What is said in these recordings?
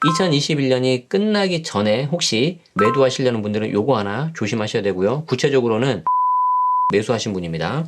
2021년이 끝나기 전에 혹시 매도하시려는 분들은 요거 하나 조심하셔야 되고요. 구체적으로는 매수하신 분입니다.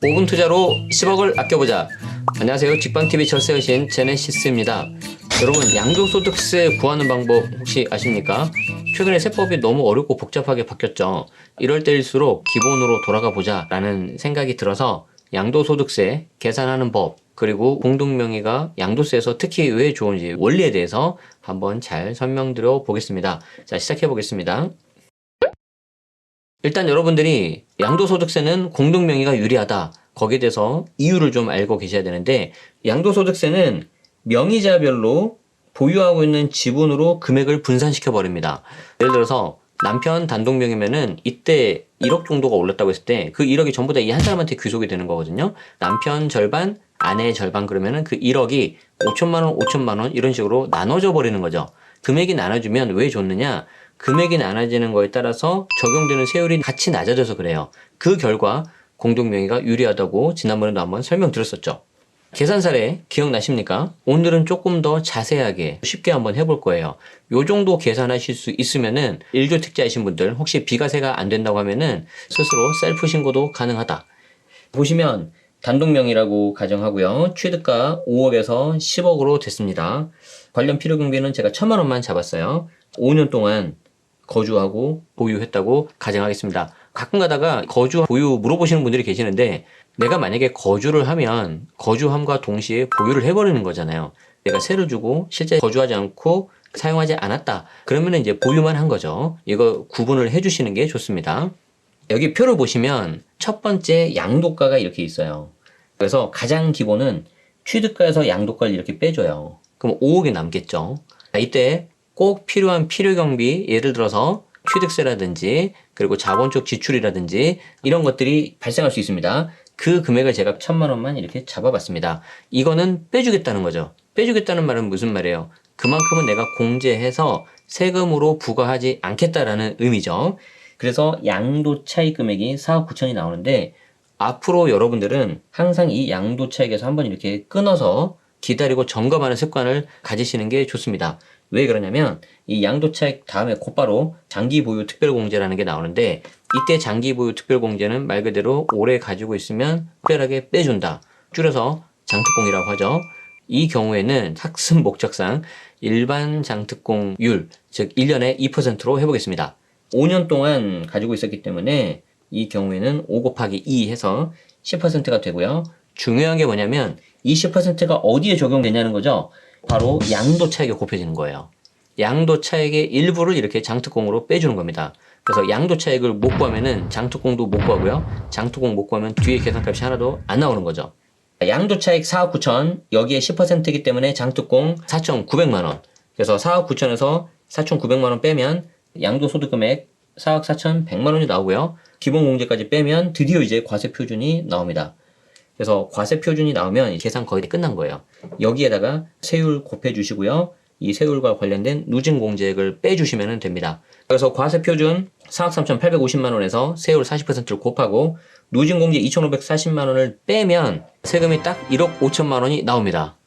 5분 투자로 10억을 아껴보자. 안녕하세요. 직방TV 철새여신 제네시스입니다. 여러분, 양도소득세 구하는 방법 혹시 아십니까? 최근에 세법이 너무 어렵고 복잡하게 바뀌었죠. 이럴 때일수록 기본으로 돌아가 보자 라는 생각이 들어서 양도소득세 계산하는 법, 그리고 공동명의가 양도세에서 특히 왜 좋은지 원리에 대해서 한번 잘 설명드려 보겠습니다. 자, 시작해 보겠습니다. 일단 여러분들이 양도소득세는 공동명의가 유리하다, 거기에 대해서 이유를 좀 알고 계셔야 되는데, 양도소득세는 명의자별로 보유하고 있는 지분으로 금액을 분산시켜 버립니다. 예를 들어서 남편 단독명의면은 이때 1억 정도가 올랐다고 했을 때 그 1억이 전부 다 이 한 사람한테 귀속이 되는 거거든요. 남편 절반, 아내 절반, 그러면은 그 1억이 5천만 원, 5천만 원 이런 식으로 나눠져 버리는 거죠. 금액이 나눠주면 왜 좋느냐? 금액이 나눠지는 거에 따라서 적용되는 세율이 같이 낮아져서 그래요. 그 결과 공동명의가 유리하다고 지난번에도 한번 설명드렸었죠. 계산 사례 기억나십니까? 오늘은 조금 더 자세하게 쉽게 한번 해볼 거예요. 요 정도 계산하실 수 있으면은 1주택자이신 분들, 혹시 비과세가 안 된다고 하면은 스스로 셀프 신고도 가능하다. 보시면 단독명의라고 가정하고요. 취득가 5억에서 10억으로 됐습니다. 관련 필요 경비는 제가 1,000만 원만 잡았어요. 5년 동안 거주하고 보유했다고 가정하겠습니다. 가끔 가다가 거주, 보유 물어보시는 분들이 계시는데, 내가 만약에 거주를 하면 거주함과 동시에 보유를 해버리는 거잖아요. 내가 세를 주고 실제 거주하지 않고 사용하지 않았다, 그러면 이제 보유만 한 거죠. 이거 구분을 해주시는 게 좋습니다. 여기 표를 보시면 첫 번째 양도가가 이렇게 있어요. 그래서 가장 기본은 취득가에서 양도가를 이렇게 빼줘요. 그럼 5억이 남겠죠. 이때 꼭 필요한 필요경비, 예를 들어서 취득세라든지 그리고 자본적 지출이라든지 이런 것들이 발생할 수 있습니다. 그 금액을 제가 1,000만 원만 이렇게 잡아봤습니다. 이거는 빼주겠다는 거죠. 빼주겠다는 말은 무슨 말이에요? 그만큼은 내가 공제해서 세금으로 부과하지 않겠다라는 의미죠. 그래서 양도 차익 금액이 4억 9천이 나오는데, 앞으로 여러분들은 항상 이 양도 차익에서 한번 이렇게 끊어서 기다리고 점검하는 습관을 가지시는 게 좋습니다. 왜 그러냐면 이 양도 차익 다음에 곧바로 장기 보유 특별공제라는 게 나오는데, 이때 장기 보유 특별공제는 말 그대로 오래 가지고 있으면 특별하게 빼준다, 줄여서 장특공이라고 하죠. 이 경우에는 학습 목적상 일반 장특공률, 즉 1년에 2%로 해보겠습니다. 5년 동안 가지고 있었기 때문에 이 경우에는 5 곱하기 2 해서 10%가 되고요. 중요한 게 뭐냐면 이 10%가 어디에 적용되냐는 거죠. 바로 양도 차익에 곱해지는 거예요. 양도 차익의 일부를 이렇게 장특공으로 빼주는 겁니다. 그래서 양도 차익을 못 구하면은 장특공도 못 구하고요. 장특공 못 구하면 뒤에 계산값이 하나도 안 나오는 거죠. 양도 차익 4억 9천, 여기에 10%이기 때문에 장특공 4,900만 원. 그래서 4억 9천에서 4,900만 원 빼면 양도소득금액 4억 4,100만 원이 나오고요. 기본공제까지 빼면 드디어 이제 과세표준이 나옵니다. 그래서 과세표준이 나오면 계산 거의 끝난 거예요. 여기에다가 세율 곱해주시고요. 이 세율과 관련된 누진공제액을 빼주시면 됩니다. 그래서 과세표준 4억 3,850만 원에서 세율 40%를 곱하고 누진공제 2,540만 원을 빼면 세금이 딱 1억 5천만 원이 나옵니다.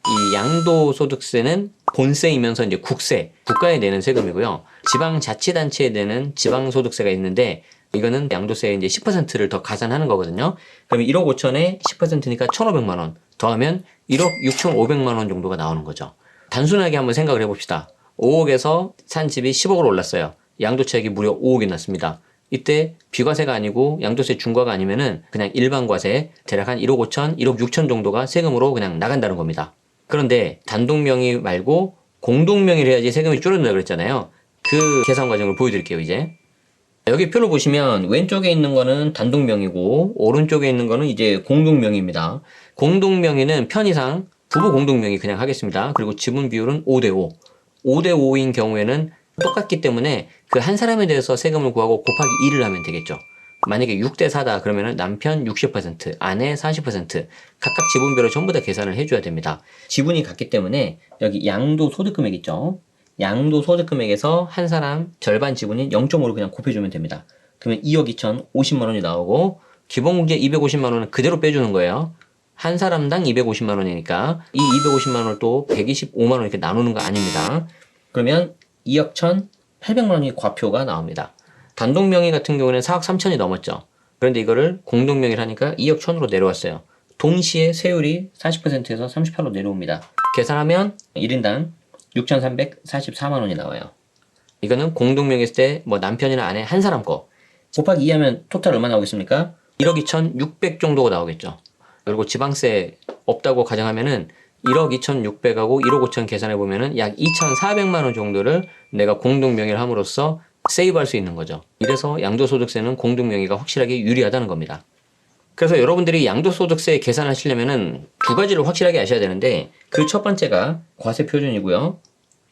이 양도소득세는 본세이면서 이제 국세, 국가에 내는 세금이고요. 지방자치단체에 내는 지방소득세가 있는데, 이거는 양도세의 이제 10%를 더 가산하는 거거든요. 그러면 1억 5천에 10%니까 1,500만 원 더하면 1억 6,500만 원 정도가 나오는 거죠. 단순하게 한번 생각을 해봅시다. 5억에서 산 집이 10억으로 올랐어요. 양도차익이 무려 5억이 났습니다. 이때 비과세가 아니고 양도세 중과가 아니면은 그냥 일반 과세, 대략 한 1억 5천, 1억 6천 정도가 세금으로 그냥 나간다는 겁니다. 그런데 단독명의 말고 공동명의를 해야지 세금이 줄어든다고 그랬잖아요. 그 계산 과정을 보여드릴게요, 이제. 여기 표를 보시면 왼쪽에 있는 거는 단독명의고 오른쪽에 있는 거는 이제 공동명의입니다. 공동명의는 편의상 부부 공동명의 그냥 하겠습니다. 그리고 지분 비율은 5대5. 5대5인 경우에는 똑같기 때문에 그 한 사람에 대해서 세금을 구하고 곱하기 2를 하면 되겠죠. 만약에 6대4다 그러면 남편 60%, 아내 40%, 각각 지분별로 전부 다 계산을 해줘야 됩니다. 지분이 같기 때문에 여기 양도소득금액 있죠. 양도소득금액에서 한 사람 절반 지분인 0.5를 그냥 곱해주면 됩니다. 그러면 2억 2천 50만 원이 나오고, 기본공제 250만 원은 그대로 빼주는 거예요. 한 사람당 250만 원이니까 이 250만 원을 또 125만 원 이렇게 나누는 거 아닙니다. 그러면 2억 1,800만 원이 과표가 나옵니다. 단독 명의 같은 경우는 4억 3천이 넘었죠. 그런데 이거를 공동 명의를 하니까 2억 1,000으로 내려왔어요. 동시에 세율이 40%에서 38로 내려옵니다. 계산하면 1인당 6,344만 원이 나와요. 이거는 공동 명의일 때 뭐 남편이나 아내 한 사람 거 곱하기 2하면 토탈 얼마 나오겠습니까? 1억 2,600 정도가 나오겠죠. 그리고 지방세 없다고 가정하면은 1억 2,600하고 1억 5천 계산해 보면은 약 2,400만 원 정도를 내가 공동 명의를 함으로써 세이브할 수 있는 거죠. 이래서 양도소득세는 공동 명의가 확실하게 유리하다는 겁니다. 그래서 여러분들이 양도소득세 계산하시려면은 두 가지를 확실하게 아셔야 되는데 그 첫 번째가 과세 표준이고요.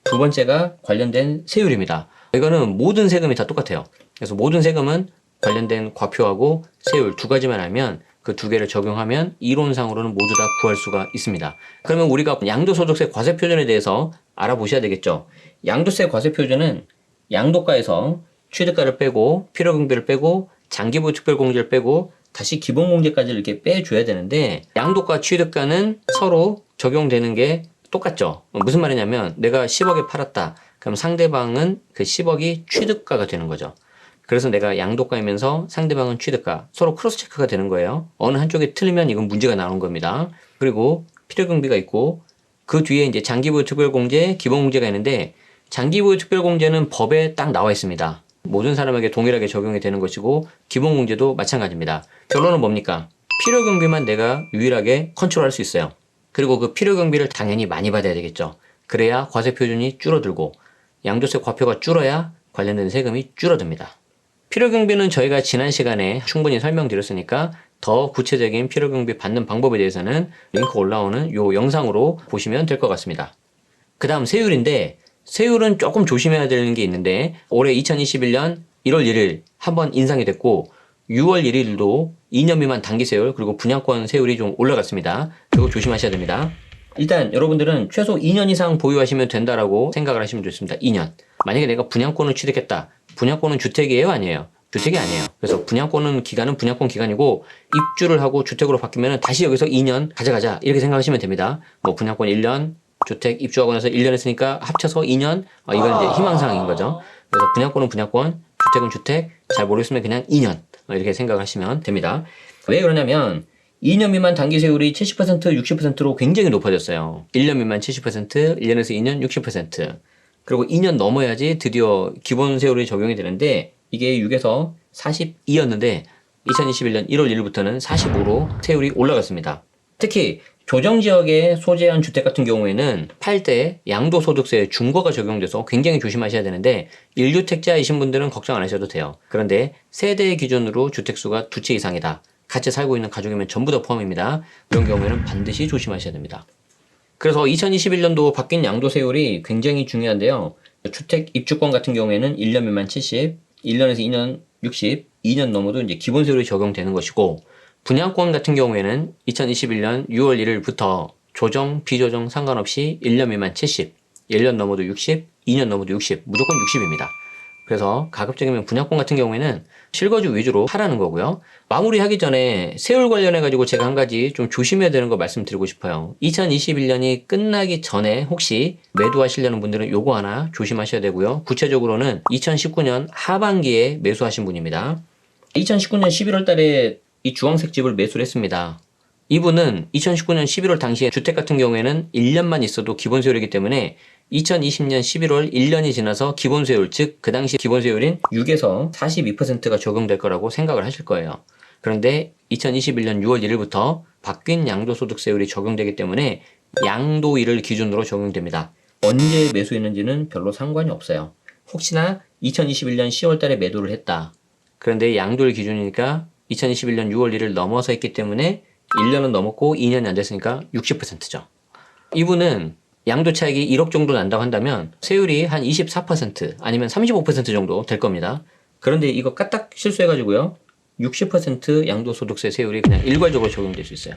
두 번째가 관련된 세율입니다. 이거는 모든 세금이 다 똑같아요. 그래서 모든 세금은 관련된 과표하고 세율 두 가지만 알면 그 두 개를 적용하면 이론상으로는 모두 다 구할 수가 있습니다. 그러면 우리가 양도소득세 과세 표준에 대해서 알아보셔야 되겠죠. 양도세 과세 표준은 양도가에서 취득가를 빼고 필요경비를 빼고 장기부 특별공제를 빼고 다시 기본공제까지 이렇게 빼줘야 되는데 양도가 취득가는 서로 적용되는 게 똑같죠. 무슨 말이냐면 내가 10억에 팔았다. 그럼 상대방은 그 10억이 취득가가 되는 거죠. 그래서 내가 양도가이면서 상대방은 취득가 서로 크로스 체크가 되는 거예요. 어느 한쪽이 틀리면 이건 문제가 나오는 겁니다. 그리고 필요경비가 있고 그 뒤에 이제 장기부유 특별공제, 기본공제가 있는데 장기부유 특별공제는 법에 딱 나와 있습니다. 모든 사람에게 동일하게 적용이 되는 것이고 기본공제도 마찬가지입니다. 결론은 뭡니까? 필요경비만 내가 유일하게 컨트롤할 수 있어요. 그리고 그 필요경비를 당연히 많이 받아야 되겠죠. 그래야 과세 표준이 줄어들고 양도세 과표가 줄어야 관련된 세금이 줄어듭니다. 필요경비는 저희가 지난 시간에 충분히 설명드렸으니까 더 구체적인 필요경비 받는 방법에 대해서는 링크 올라오는 요 영상으로 보시면 될 것 같습니다. 그 다음 세율인데 세율은 조금 조심해야 되는 게 있는데 올해 2021년 1월 1일 한번 인상이 됐고 6월 1일도 2년 미만 단기세율 그리고 분양권 세율이 좀 올라갔습니다. 그거 조심하셔야 됩니다. 일단 여러분들은 최소 2년 이상 보유하시면 된다라고 생각을 하시면 좋습니다. 2년. 만약에 내가 분양권을 취득했다. 분양권은 주택이에요? 아니에요? 주택이 아니에요. 그래서 분양권은 기간은 분양권 기간이고 입주를 하고 주택으로 바뀌면 다시 여기서 2년 가져가자 이렇게 생각하시면 됩니다. 뭐 분양권 1년, 주택 입주하고 나서 1년 했으니까 합쳐서 2년 이건 이제 희망사항인 거죠. 그래서 분양권은 분양권, 주택은 주택, 잘 모르겠으면 그냥 2년 이렇게 생각하시면 됩니다. 왜 그러냐면 2년 미만 단기세율이 70%, 60%로 굉장히 높아졌어요. 1년 미만 70%, 1년에서 2년 60%. 그리고 2년 넘어야지 드디어 기본세율이 적용이 되는데 이게 6에서 42였는데 2021년 1월 1일부터는 45로 세율이 올라갔습니다. 특히 조정지역에 소재한 주택 같은 경우에는 팔 때 양도소득세 중과가 적용돼서 굉장히 조심하셔야 되는데 1주택자이신 분들은 걱정 안 하셔도 돼요. 그런데 세대 기준으로 주택수가 2채 이상이다. 같이 살고 있는 가족이면 전부 다 포함입니다. 그런 경우에는 반드시 조심하셔야 됩니다. 그래서 2021년도 바뀐 양도세율이 굉장히 중요한데요. 주택 입주권 같은 경우에는 1년 미만 70, 1년에서 2년 60, 2년 넘어도 이제 기본세율이 적용되는 것이고 분양권 같은 경우에는 2021년 6월 1일부터 조정, 비조정 상관없이 1년 미만 70, 1년 넘어도 60, 2년 넘어도 60, 무조건 60입니다. 그래서 가급적이면 분양권 같은 경우에는 실거주 위주로 하라는 거고요. 마무리하기 전에 세율 관련해가지고 제가 한 가지 좀 조심해야 되는 거 말씀드리고 싶어요. 2021년이 끝나기 전에 혹시 매도하시려는 분들은 요거 하나 조심하셔야 되고요. 구체적으로는 2019년 하반기에 매수하신 분입니다. 2019년 11월 달에 이 주황색 집을 매수를 했습니다. 이분은 2019년 11월 당시에 주택 같은 경우에는 1년만 있어도 기본세율이기 때문에 2020년 11월 1년이 지나서 기본세율, 즉 그 당시 기본세율인 6에서 42%가 적용될 거라고 생각을 하실 거예요. 그런데 2021년 6월 1일부터 바뀐 양도소득세율이 적용되기 때문에 양도일을 기준으로 적용됩니다. 언제 매수했는지는 별로 상관이 없어요. 혹시나 2021년 10월 달에 매도를 했다. 그런데 양도일 기준이니까 2021년 6월 1일 넘어서 했기 때문에 1년은 넘었고 2년이 안 됐으니까 60%죠. 이분은 양도 차익이 1억 정도 난다고 한다면 세율이 한 24% 아니면 35% 정도 될 겁니다. 그런데 이거 까딱 실수해가지고요. 60% 양도소득세 세율이 그냥 일괄적으로 적용될 수 있어요.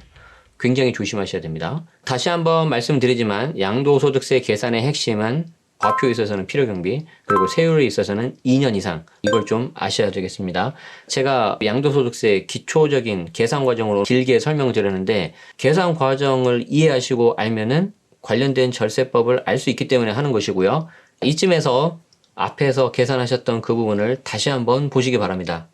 굉장히 조심하셔야 됩니다. 다시 한번 말씀드리지만 양도소득세 계산의 핵심은 과표에 있어서는 필요경비, 그리고 세율에 있어서는 2년 이상, 이걸 좀 아셔야 되겠습니다. 제가 양도소득세 기초적인 계산 과정으로 길게 설명드렸는데, 계산 과정을 이해하시고 알면은 관련된 절세법을 알 수 있기 때문에 하는 것이고요. 이쯤에서 앞에서 계산하셨던 그 부분을 다시 한번 보시기 바랍니다.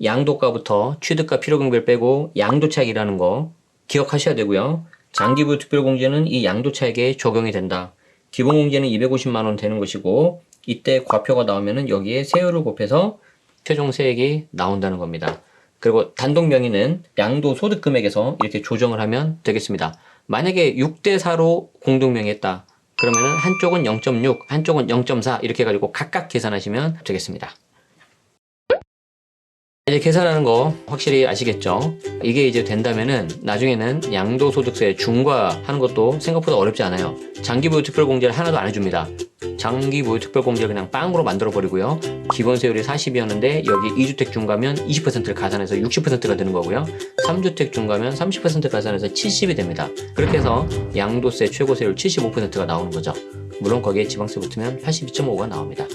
양도가부터 취득가 필요경비를 빼고 양도차익이라는 거 기억하셔야 되고요. 장기부유 특별공제는 이 양도차익에 적용이 된다. 기본공제는 250만 원 되는 것이고, 이때 과표가 나오면은 여기에 세율을 곱해서 최종 세액이 나온다는 겁니다. 그리고 단독 명의는 양도소득 금액에서 이렇게 조정을 하면 되겠습니다. 만약에 6대4로 공동 명의했다. 그러면은 한쪽은 0.6, 한쪽은 0.4 이렇게 해가지고 각각 계산하시면 되겠습니다. 이제 계산하는 거 확실히 아시겠죠? 이게 이제 된다면은 나중에는 양도소득세 중과하는 것도 생각보다 어렵지 않아요. 장기부유 특별공제를 하나도 안 해줍니다. 장기부유 특별공제를 그냥 빵으로 만들어 버리고요. 기본세율이 40이었는데 여기 2주택 중과면 20%를 가산해서 60%가 되는 거고요. 3주택 중과면 30% 가산해서 70이 됩니다. 그렇게 해서 양도세 최고세율 75%가 나오는 거죠. 물론 거기에 지방세 붙으면 82.5가 나옵니다.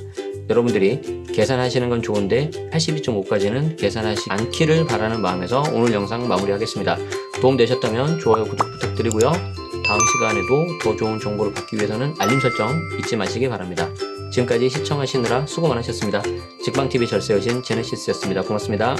여러분들이 계산하시는 건 좋은데 82.5까지는 계산하지 않기를 바라는 마음에서 오늘 영상 마무리하겠습니다. 도움되셨다면 좋아요, 구독 부탁드리고요. 다음 시간에도 더 좋은 정보를 받기 위해서는 알림 설정 잊지 마시기 바랍니다. 지금까지 시청하시느라 수고 많으셨습니다. 직방TV 절세여신 제네시스였습니다. 고맙습니다.